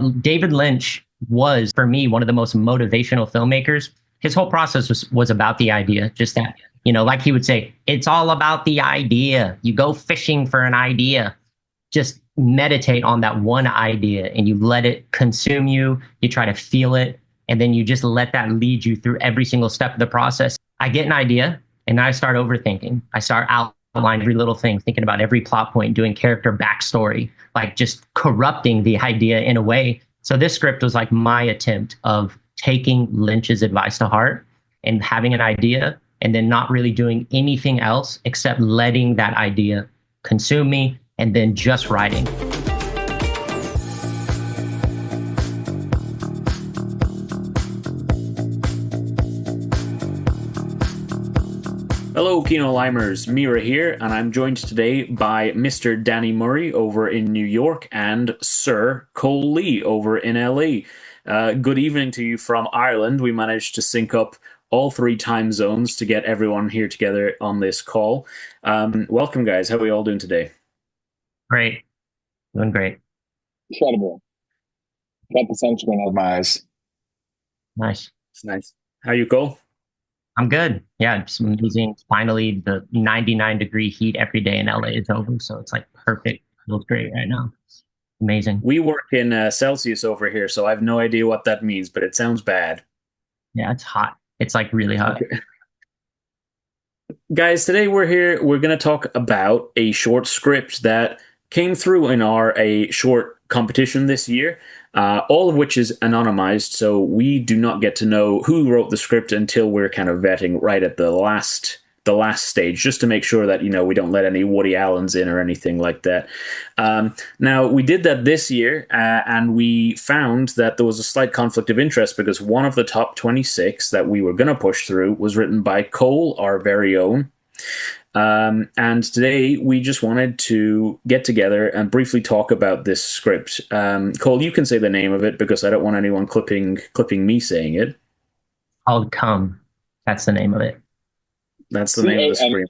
David Lynch was, for me, one of the most motivational filmmakers. His whole process was about the idea, just that, like he would say, it's all about the idea. You go fishing for an idea. Just meditate on that one idea and you let it consume you. You try to feel it. And then you just let that lead you through every single step of the process. I get an idea and I start overthinking. I start outlining every little thing, thinking about every plot point, doing character backstory, like just corrupting the idea in a way. So this script was like my attempt of taking Lynch's advice to heart and having an idea and then not really doing anything else except letting that idea consume me and then just writing. Hello, Kinolimers. Mira here, and I'm joined today by Mr. Danny Murray over in New York and Sir Kole Lee over in LA. Good evening to you from Ireland. We managed to sync up all three time zones to get everyone here together on this call. Welcome, guys. How are we all doing today? Great. Doing great. Incredible. Got the sunshine out of my eyes. Nice. It's nice. How you, Cole? I'm good. Yeah, it's amazing. Finally, the 99-degree heat every day in LA is over, so it's like perfect. It feels great right now. It's amazing. We work in Celsius over here, so I have no idea what that means, but it sounds bad. Yeah, it's hot. It's like really hot. Okay. Guys, today we're here. We're going to talk about a short script that came through in our short competition this year, all of which is anonymized, so we do not get to know who wrote the script until we're kind of vetting right at the last stage, just to make sure that we don't let any Woody Allens in or anything like that. Now, we did that this year, and we found that there was a slight conflict of interest because one of the top 26 that we were going to push through was written by Cole, our very own. And today we just wanted to get together and briefly talk about this script. Cole, you can say the name of it because I don't want anyone clipping me saying it. Called Come. That's the name of it. That's the name of the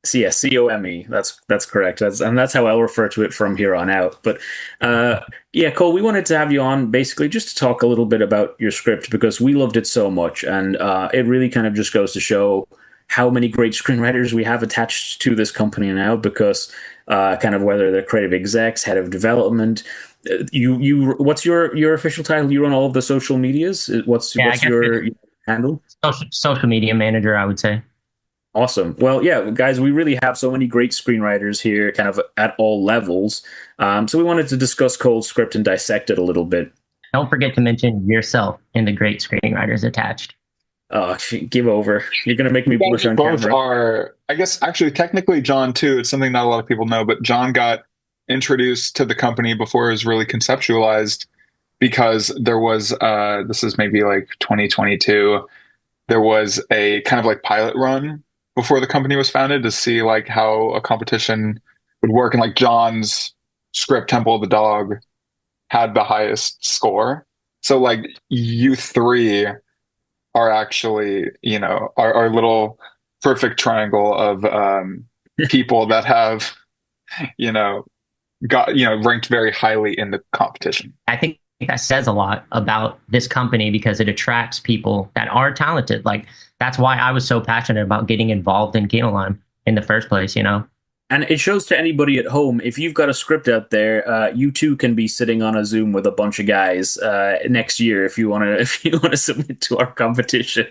script. COME. That's correct. That's how I'll refer to it from here on out. But yeah, Cole, we wanted to have you on basically just to talk a little bit about your script because we loved it so much, and it really kind of just goes to show how many great screenwriters we have attached to this company now, because kind of whether they're creative execs, head of development, what's your official title? You run all of the social medias. What's your handle? Social media manager, I would say. Awesome. Well, yeah, guys, we really have so many great screenwriters here, kind of at all levels. So we wanted to discuss Cole's script and dissect it a little bit. Don't forget to mention yourself and the great screenwriters attached. Oh, give over. You're going to make me blush on both camera. Are, I guess, actually, technically John, too. It's something not a lot of people know, but John got introduced to the company before it was really conceptualized because there was, this is maybe like 2022, there was a kind of like pilot run before the company was founded to see like how a competition would work. And like John's script, Temple of the Dog, had the highest score. So like you three are actually, our little perfect triangle of people that have, got, ranked very highly in the competition. I think that says a lot about this company because it attracts people that are talented. Like, that's why I was so passionate about getting involved in Kinolime in the first place, And it shows to anybody at home, if you've got a script out there, you too can be sitting on a Zoom with a bunch of guys next year if you want to submit to our competition.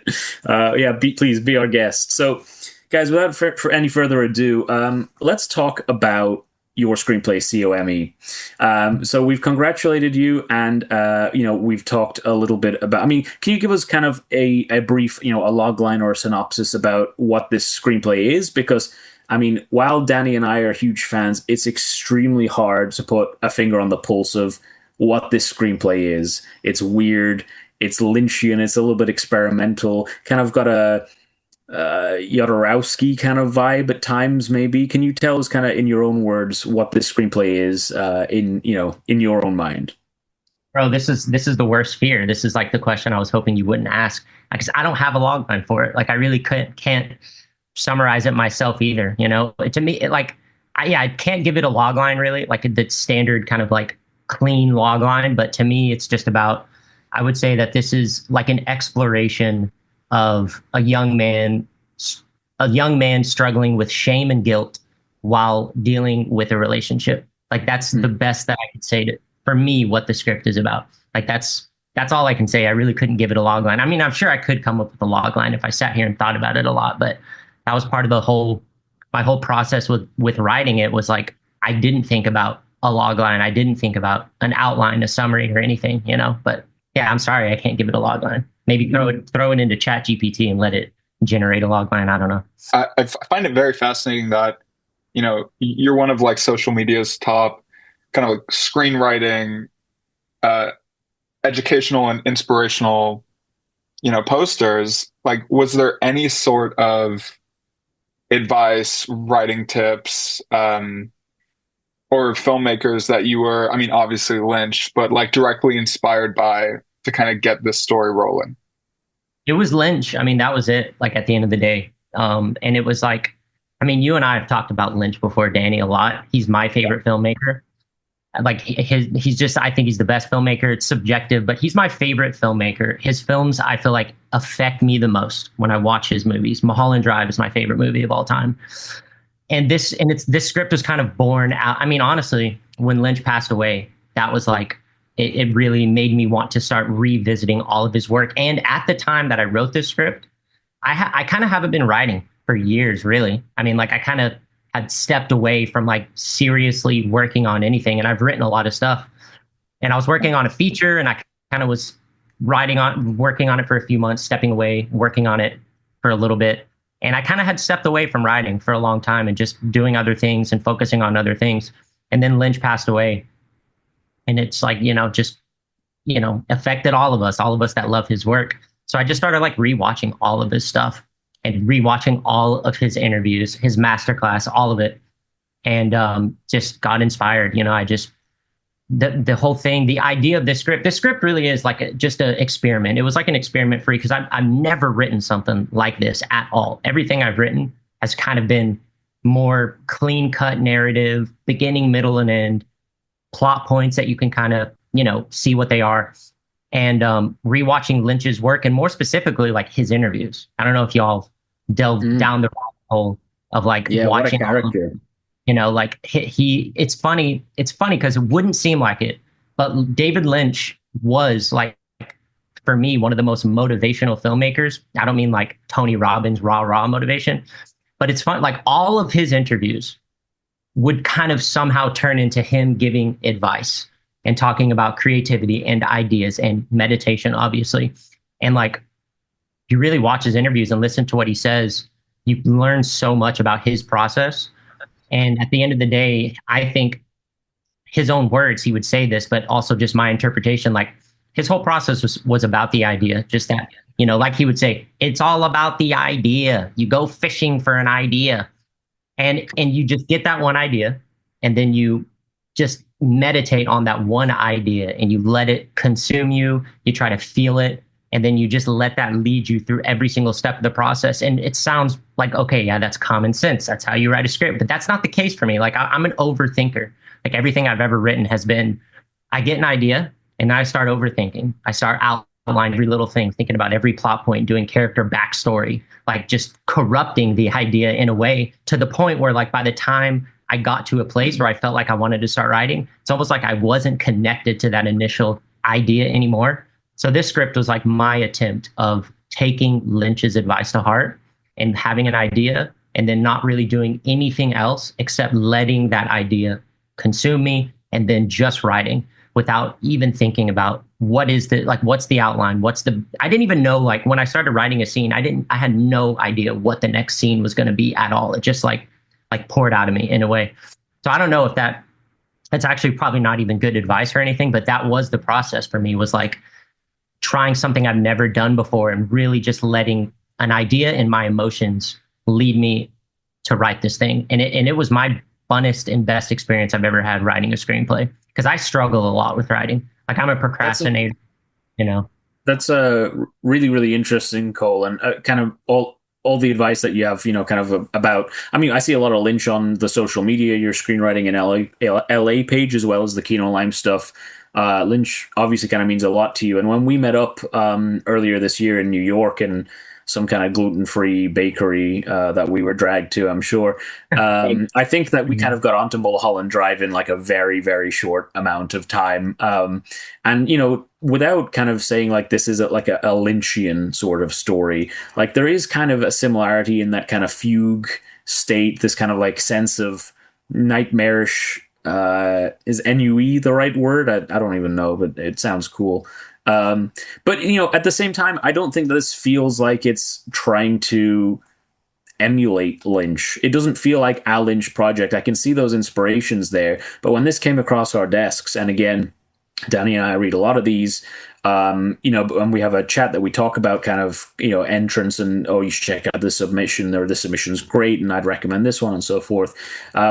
Please be our guest. So, guys, without for any further ado, let's talk about your screenplay, COME. So we've congratulated you, and we've talked a little bit about. I mean, can you give us kind of a brief, a log line or a synopsis about what this screenplay is? Because I mean, while Danny and I are huge fans, it's extremely hard to put a finger on the pulse of what this screenplay is. It's weird, it's Lynchian, it's a little bit experimental, kind of got a Jodorowsky kind of vibe at times, maybe. Can you tell us kind of in your own words what this screenplay is in your own mind? Bro, this is the worst fear. This is like the question I was hoping you wouldn't ask, because I don't have a logline for it. Like, I really can't summarize it myself either. To me, I can't give it a log line really, like the standard kind of like clean log line, but to me, it's just about, I would say that this is like an exploration of a young man struggling with shame and guilt while dealing with a relationship. Like that's the best that I could say to, for me, what the script is about. Like that's all I can say. I really couldn't give it a log line. I mean, I'm sure I could come up with a log line if I sat here and thought about it a lot, but that was part of my whole process with writing it was like I didn't think about a log line. I didn't think about an outline, a summary, or anything, you know. But yeah, I'm sorry, I can't give it a log line. Maybe throw it into Chat GPT and let it generate a log line. I don't know. I find it very fascinating that, you know, you're one of like social media's top kind of like screenwriting, uh, educational and inspirational, you know, posters. Like, was there any sort of advice, writing tips, or filmmakers that you were, I mean, obviously Lynch, but like directly inspired by to kind of get this story rolling? It was Lynch. I mean, that was it. Like at the end of the day, and it was like, I mean, you and I have talked about Lynch before, Danny, a lot. He's my favorite filmmaker. Like he's just, I think he's the best filmmaker. It's subjective, but he's my favorite filmmaker. His films, I feel like, affect me the most when I watch his movies. Mulholland Drive is my favorite movie of all time. And this script was kind of born out. I mean, honestly, when Lynch passed away, that was like it really made me want to start revisiting all of his work. And at the time that I wrote this script, I kind of haven't been writing for years, really. I mean, like I kind of had stepped away from like seriously working on anything, and I've written a lot of stuff. And I was working on a feature, and I kind of was working on it for a few months, stepping away, working on it for a little bit. And I kind of had stepped away from writing for a long time and just doing other things and focusing on other things. And then Lynch passed away. And it's like, you know, just, you know, affected all of us that love his work. So I just started like rewatching all of his stuff and rewatching all of his interviews, his masterclass, all of it. And just got inspired. You know, I just, the whole thing, the idea of this script really is like just an experiment. It was like an experiment for me because I've never written something like this at all. Everything I've written has kind of been more clean cut narrative, beginning, middle, and end, plot points that you can kind of, you know, see what they are. And rewatching Lynch's work and more specifically like his interviews. I don't know if y'all delved down the rabbit hole of like watching what a character. you know, like it's funny because it wouldn't seem like it, but David Lynch was like, for me, one of the most motivational filmmakers. I don't mean like Tony Robbins raw motivation, but it's fun. Like all of his interviews would kind of somehow turn into him giving advice and talking about creativity and ideas and meditation, obviously. And like, if you really watch his interviews and listen to what he says, you learn so much about his process. And at the end of the day, I think his own words, he would say this, but also just my interpretation, like his whole process was about the idea, just that, you know, like he would say, it's all about the idea. You go fishing for an idea and you just get that one idea and then you just meditate on that one idea and you let it consume you. You try to feel it. And then you just let that lead you through every single step of the process. And it sounds like, okay, yeah, that's common sense. That's how you write a script. But that's not the case for me. Like I'm an overthinker. Like everything I've ever written has been, I get an idea and then I start overthinking. I start outlining every little thing, thinking about every plot point, doing character backstory, like just corrupting the idea in a way to the point where like by the time I got to a place where I felt like I wanted to start writing, it's almost like I wasn't connected to that initial idea anymore. So this script was like my attempt of taking Lynch's advice to heart and having an idea and then not really doing anything else except letting that idea consume me and then just writing without even thinking about what's the outline, I didn't even know, like when I started writing a scene, I had no idea what the next scene was going to be at all. It just like poured out of me in a way. So I don't know if that's actually probably not even good advice or anything, but that was the process for me, was like trying something I've never done before and really just letting an idea and my emotions lead me to write this thing. And it was my funnest and best experience I've ever had writing a screenplay, because I struggle a lot with writing. Like I'm a procrastinator, you know. That's really, really interesting, Cole. And kind of all the advice that you have, kind of about. I mean, I see a lot of Lynch on the social media, your screenwriting and LA page, as well as the Kinolime stuff. Lynch obviously kind of means a lot to you. And when we met up earlier this year in New York and some kind of gluten-free bakery that we were dragged to, I'm sure. I think that we kind of got onto Mulholland Drive in like a very, very short amount of time. And, without kind of saying like this is like a Lynchian sort of story, like there is kind of a similarity in that kind of fugue state, this kind of like sense of nightmarish. Is ennui the right word? I don't even know, but it sounds cool. But at the same time, I don't think this feels like it's trying to emulate Lynch. It doesn't feel like a Lynch project. I can see those inspirations there, but when this came across our desks, and again, Danny and I read a lot of these, and we have a chat that we talk about kind of, entrance and, oh, you should check out this submission, or this submission's great, and I'd recommend this one, and so forth.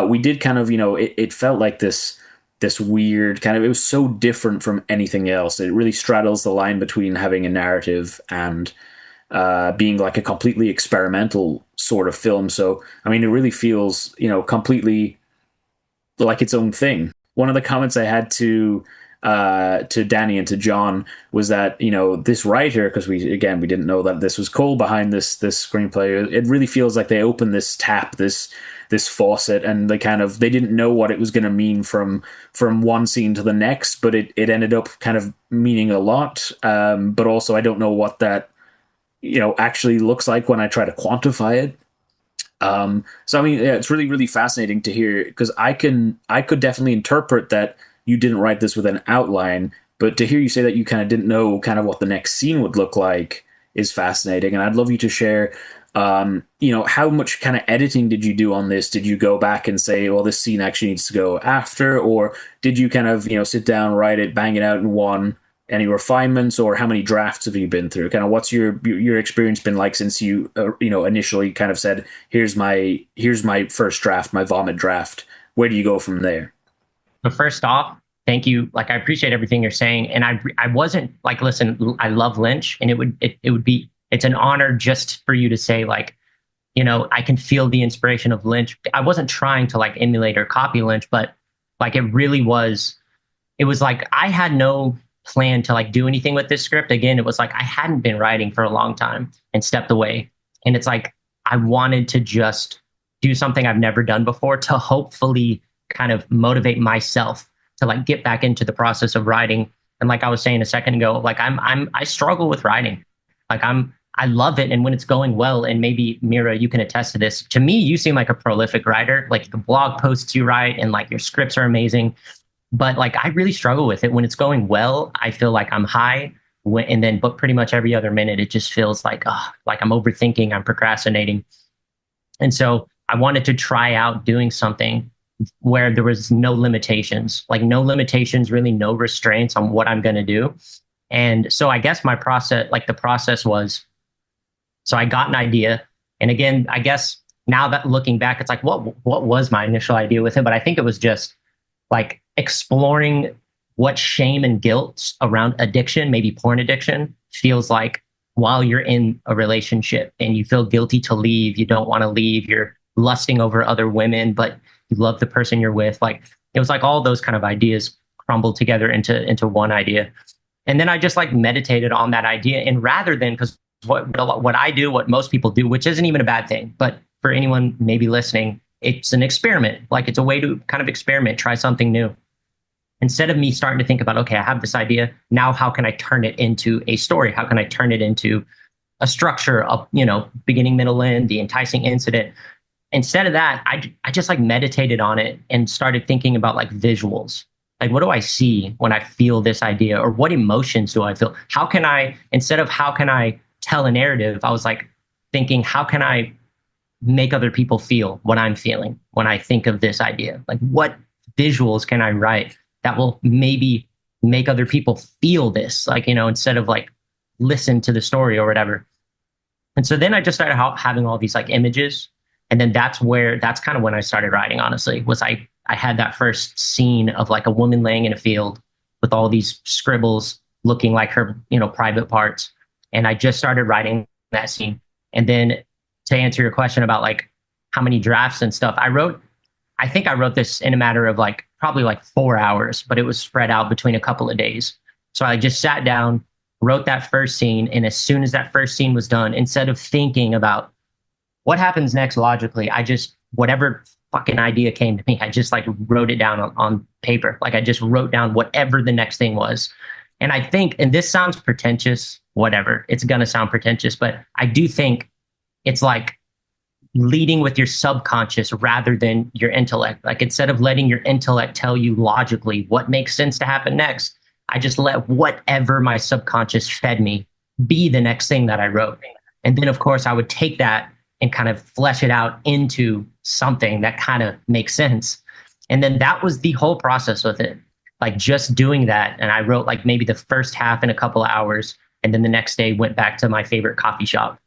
We did kind of, it felt like this weird kind of, it was so different from anything else. It really straddles the line between having a narrative and being like a completely experimental sort of film. So, I mean, it really feels, completely like its own thing. One of the comments I had to Danny and to John was that this writer, because we didn't know that this was Kole behind this screenplay. It really feels like they opened this tap, this faucet, and they didn't know what it was going to mean from one scene to the next, but it ended up kind of meaning a lot. But also I don't know what that actually looks like when I try to quantify it. So I mean, yeah, it's really, really fascinating to hear, because I could definitely interpret that you didn't write this with an outline, but to hear you say that you kind of didn't know kind of what the next scene would look like is fascinating. And I'd love you to share, how much kind of editing did you do on this? Did you go back and say, well, this scene actually needs to go after, or did you kind of, sit down, write it, bang it out in one? Any refinements, or how many drafts have you been through? Kind of what's your experience been like since you initially kind of said, here's my first draft, my vomit draft. Where do you go from there? But first off, thank you. Like, I appreciate everything you're saying. And I wasn't like, listen, I love Lynch, and it's an honor just for you to say, like, I can feel the inspiration of Lynch. I wasn't trying to like emulate or copy Lynch, but like, it was like, I had no plan to like do anything with this script. Again, it was like, I hadn't been writing for a long time and stepped away. And it's like, I wanted to just do something I've never done before to hopefully kind of motivate myself to like get back into the process of writing. And like I was saying a second ago, like I struggle with writing. Like I love it. And when it's going well, and maybe Mira, you can attest to this. To me, you seem like a prolific writer, like the blog posts you write and like your scripts are amazing. But like, I really struggle with it. When it's going well, I feel like I'm high. But pretty much every other minute, it just feels like I'm overthinking, I'm procrastinating. And so I wanted to try out doing something where there was no limitations, really no restraints on what I'm going to do. And so I guess the process was, so I got an idea. And again, I guess now that looking back, it's like, what was my initial idea with it? But I think it was just like exploring what shame and guilt around addiction, maybe porn addiction, feels like while you're in a relationship and you feel guilty to leave. You don't want to leave. You're lusting over other women, but you love the person you're with. Like, it was like all those kind of ideas crumbled together into one idea. And then I just like meditated on that idea. And rather than, because what I do, what most people do, which isn't even a bad thing, but for anyone maybe listening, it's an experiment. Like, it's a way to kind of experiment, try something new. Instead of me starting to think about, okay, I have this idea. Now, how can I turn it into a story? How can I turn it into a structure of, beginning, middle, end, the enticing incident? Instead of that, I just like meditated on it and started thinking about like visuals. Like, what do I see when I feel this idea, or what emotions do I feel? Instead of how can I tell a narrative, I was like thinking, how can I make other people feel what I'm feeling when I think of this idea? Like, what visuals can I write that will maybe make other people feel this, like, instead of like listen to the story or whatever. And so then I just started having all these like images. And then that's kind of when I started writing, honestly, was I had that first scene of like a woman laying in a field with all these scribbles looking like her, private parts. And I just started writing that scene. And then to answer your question about like how many drafts and stuff, I think I wrote this in a matter of like probably like 4 hours, but it was spread out between a couple of days. So I just sat down, wrote that first scene, and as soon as that first scene was done, instead of thinking about what happens next logically, I just whatever fucking idea came to me, I just like wrote it down on paper. Like I just wrote down whatever the next thing was. And I think, and this sounds pretentious, whatever, it's gonna sound pretentious, but I do think it's like leading with your subconscious rather than your intellect. Like instead of letting your intellect tell you logically what makes sense to happen next, I just let whatever my subconscious fed me be the next thing that I wrote. And then of course I would take that and kind of flesh it out into something that kind of makes sense. And then that was the whole process with it. Like just doing that. And I wrote like maybe the first half in a couple of hours. And then the next day went back to my favorite coffee shop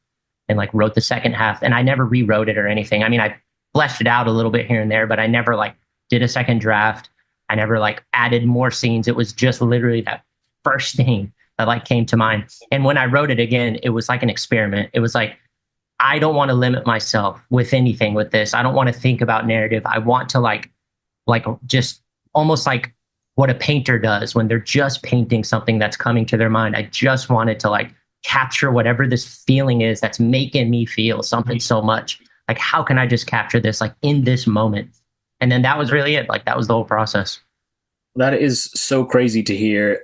and like wrote the second half. And I never rewrote it or anything. I mean, I fleshed it out a little bit here and there, but I never like did a second draft. I never like added more scenes. It was just literally that first thing that like came to mind. And when I wrote it again, it was like an experiment. It was like, I don't want to limit myself with anything with this. I don't want to think about narrative. I want to like just almost like what a painter does when they're just painting something that's coming to their mind. I just wanted to like capture whatever this feeling is that's making me feel something so much. Like, how can I just capture this like in this moment? And then that was really it. Like that was the whole process. That is so crazy to hear,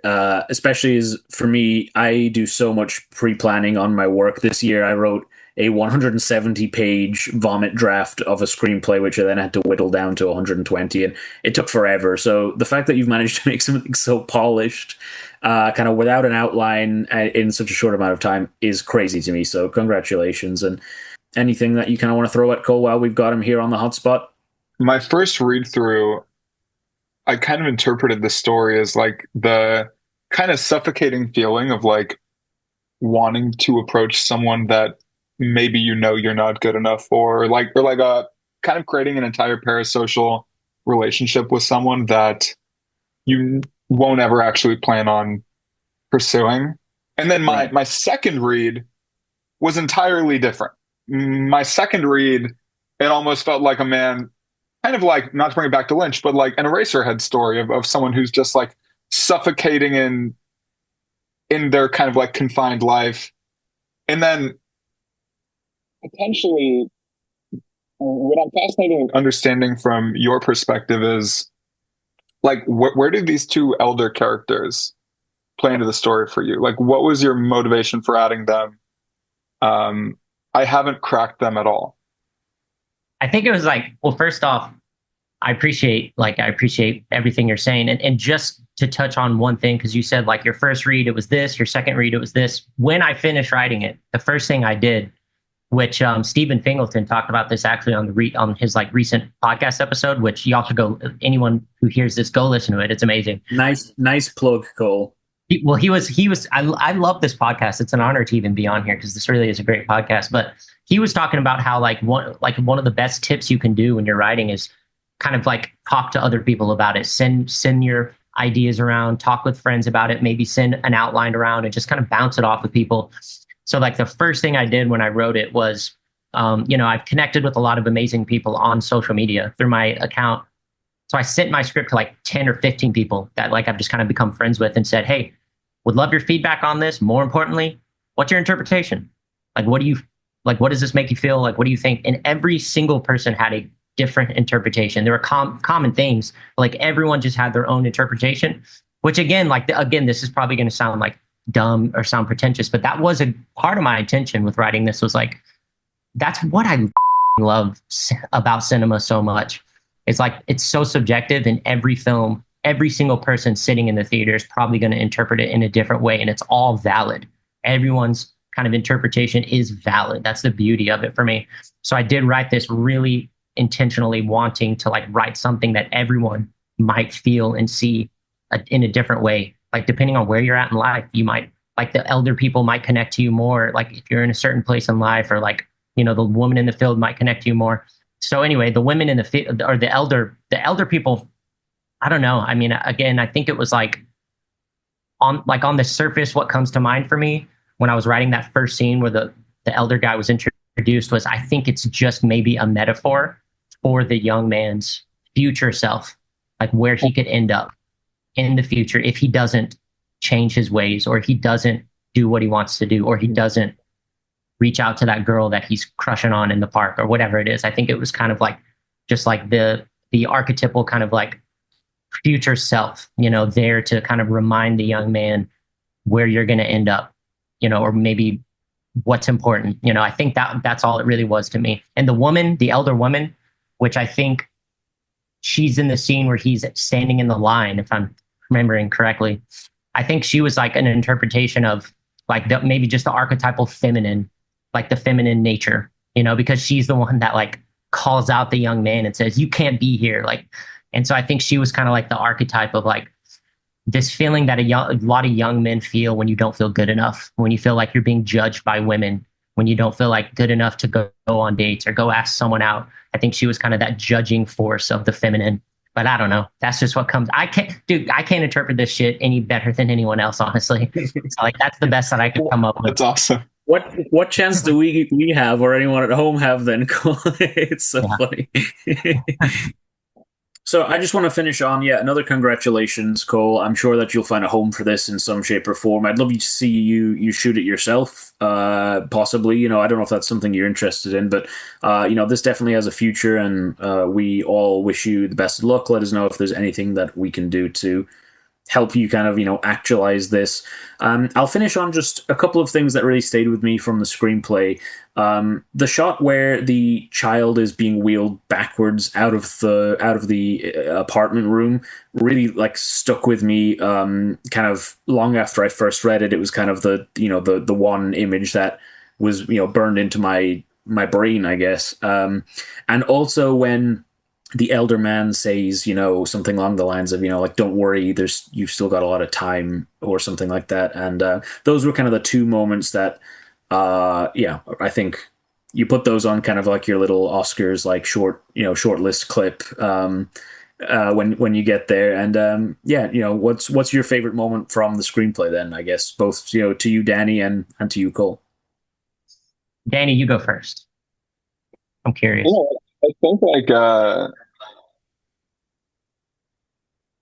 especially as for me, I do so much pre-planning on my work. This year I wrote a 170-page vomit draft of a screenplay, which I then had to whittle down to 120, and it took forever. So the fact that you've managed to make something so polished, kind of without an outline in such a short amount of time is crazy to me. So congratulations. And anything that you kind of want to throw at Kole while we've got him here on the hot spot? My first read through, I kind of interpreted the story as like the kind of suffocating feeling of like wanting to approach someone that maybe you know you're not good enough for, or like a kind of creating an entire parasocial relationship with someone that you won't ever actually plan on pursuing. And then my second read was entirely different. My second read, it almost felt like a man, kind of like, not to bring it back to Lynch, but like an Eraserhead story of someone who's just like suffocating in their kind of like confined life. And then potentially what I'm fascinated in understanding from your perspective is like where did these two elder characters play into the story for you? Like what was your motivation for adding them? I haven't cracked them at all. I think it was like, well, first off, I appreciate everything you're saying. And just to touch on one thing, because you said like your first read, it was this, your second read, it was this. When I finished writing it, the first thing I did, which Stephen Fingleton talked about this actually on his like recent podcast episode, which y'all should go, anyone who hears this, go listen to it. It's amazing. Nice plug, Kole. I love this podcast. It's an honor to even be on here because this really is a great podcast. But he was talking about how like one of the best tips you can do when you're writing is kind of like talk to other people about it. Send your ideas around, talk with friends about it, maybe send an outline around and just kind of bounce it off with people. So like the first thing I did when I wrote it was, I've connected with a lot of amazing people on social media through my account. So I sent my script to like 10 or 15 people that like I've just kind of become friends with and said, hey, would love your feedback on this. More importantly, what's your interpretation? Like, what does this make you feel? Like, what do you think? And every single person had a different interpretation. There were common things, like everyone just had their own interpretation, which again, this is probably going to sound like dumb or sound pretentious, but that was a part of my intention with writing this was like, that's what I love about cinema so much. It's like, it's so subjective in every film. Every single person sitting in the theater is probably going to interpret it in a different way, and it's all valid. Everyone's kind of interpretation is valid. That's the beauty of it for me. So I did write this really intentionally wanting to like write something that everyone might feel and see in a different way. Like depending on where you're at in life, you might like the elder people might connect to you more. Like if you're in a certain place in life, or like, the woman in the field might connect to you more. So anyway, the women in the field or the elder people, I don't know. I mean, again, I think it was like on the surface, what comes to mind for me when I was writing that first scene where the elder guy was introduced introduced was, I think it's just maybe a metaphor for the young man's future self, like where he could end up in the future if he doesn't change his ways, or he doesn't do what he wants to do, or he doesn't reach out to that girl that he's crushing on in the park, or whatever it is. I think it was kind of like just like the archetypal kind of like future self, there to kind of remind the young man where you're going to end up, or maybe what's important. I think that's all it really was to me. And the woman, the elder woman, which I think she's in the scene where he's standing in the line, if I'm remembering correctly. I think she was like an interpretation of like maybe just the archetypal feminine, like the feminine nature, because she's the one that like calls out the young man and says, "You can't be here." Like, and so I think she was kind of like the archetype of like this feeling that a lot of young men feel when you don't feel good enough, when you feel like you're being judged by women, when you don't feel like good enough to go on dates or go ask someone out. I think she was kind of that judging force of the feminine. But I don't know. That's just what comes. I can't interpret this shit any better than anyone else, honestly. So like that's the best that I could come up with. That's awesome. What chance do we have, or anyone at home have then? It's so funny. So I just want to finish on, another congratulations, Kole. I'm sure that you'll find a home for this in some shape or form. I'd love to see you shoot it yourself, possibly. I don't know if that's something you're interested in, but this definitely has a future, and we all wish you the best of luck. Let us know if there's anything that we can do to help you kind of actualize this. I'll finish on just a couple of things that really stayed with me from the screenplay. The shot where the child is being wheeled backwards out of the apartment room really like stuck with me. Kind of long after I first read it, it was kind of the one image that was burned into my brain, I guess. And also when the elder man says, something along the lines of, like, "Don't worry, you've still got a lot of time," or something like that. And those were kind of the two moments that, I think you put those on kind of like your little Oscars, like short list clip when you get there. And what's your favorite moment from the screenplay then? I guess both to you, Danny, and to you, Kole. Danny, you go first. I'm curious. I think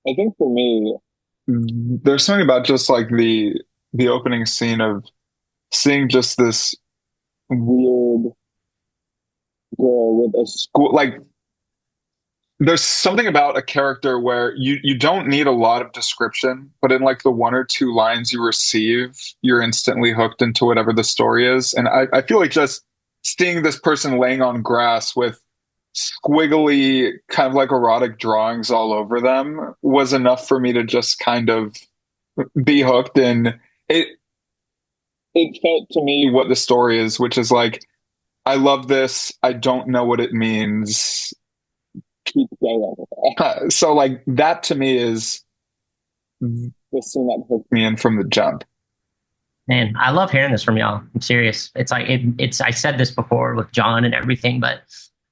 I think for me, there's something about just like the opening scene of seeing just this weird girl with a school, like there's something about a character where you don't need a lot of description, but in like the one or two lines you receive, you're instantly hooked into whatever the story is. And I feel like just seeing this person laying on grass with squiggly kind of like erotic drawings all over them was enough for me to just kind of be hooked. And it felt to me what the story is, which is like, I love this, I don't know what it means, keep going. So like that to me is the scene that hooked me in from the jump. Man, I love hearing this from y'all. I'm serious. It's like it's I said this before with John and everything, but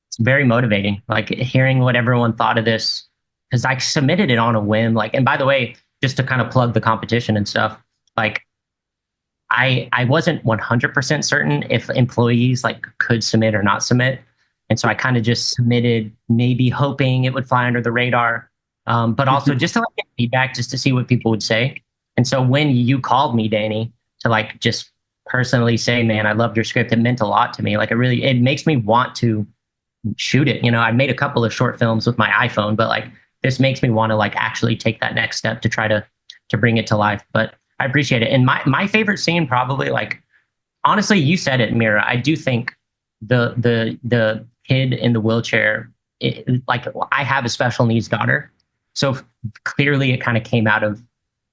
it's very motivating. Like hearing what everyone thought of this, because I submitted it on a whim. Like, and by the way, just to kind of plug the competition and stuff, like I wasn't 100% certain if employees like could submit or not submit. And so I kind of just submitted, maybe hoping it would fly under the radar, but also just to like get feedback, just to see what people would say. And so when you called me, Danny, to like just personally say, "Man, I loved your script," it meant a lot to me. Like it makes me want to shoot it. I made a couple of short films with my iPhone, but like this makes me want to like actually take that next step to try to bring it to life. But I appreciate it. And my favorite scene, probably, like, honestly, you said it, Mira. I do think the kid in the wheelchair, like, I have a special needs daughter, so clearly it kind of came out of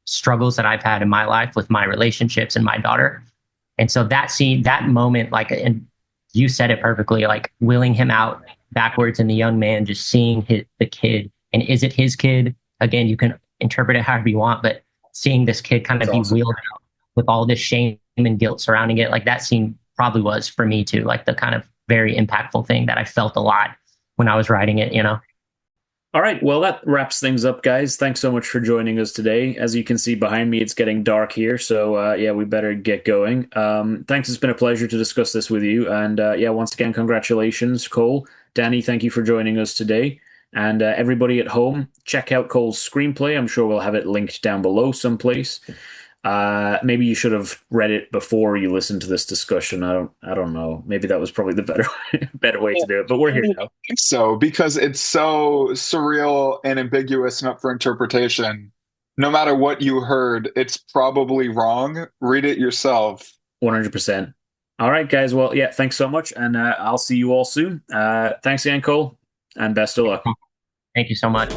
struggles that I've had in my life with my relationships and my daughter. And so that scene, that moment, like, and you said it perfectly, like wheeling him out backwards and the young man just seeing the kid, and is it his kid? Again, you can interpret it however you want, but seeing this kid kind of be wheeled out with all this shame and guilt surrounding it, like that scene probably was for me too, like the kind of very impactful thing that I felt a lot when I was writing it. All right, well, that wraps things up, guys. Thanks so much for joining us today. As you can see behind me, it's getting dark here, so yeah, we better get going. Thanks, it's been a pleasure to discuss this with you. And yeah, once again, congratulations, Cole. Danny, thank you for joining us today. And everybody at home, check out Cole's screenplay. I'm sure we'll have it linked down below someplace. Maybe you should have read it before you listened to this discussion. I don't know. Maybe that was probably the better way to do it. But we're here I now. think so, because it's so surreal and ambiguous and up for interpretation. No matter what you heard, it's probably wrong. Read it yourself. 100%. All right, guys. Well, yeah, thanks so much. And I'll see you all soon. Thanks again, Cole, and best of luck. Thank you so much.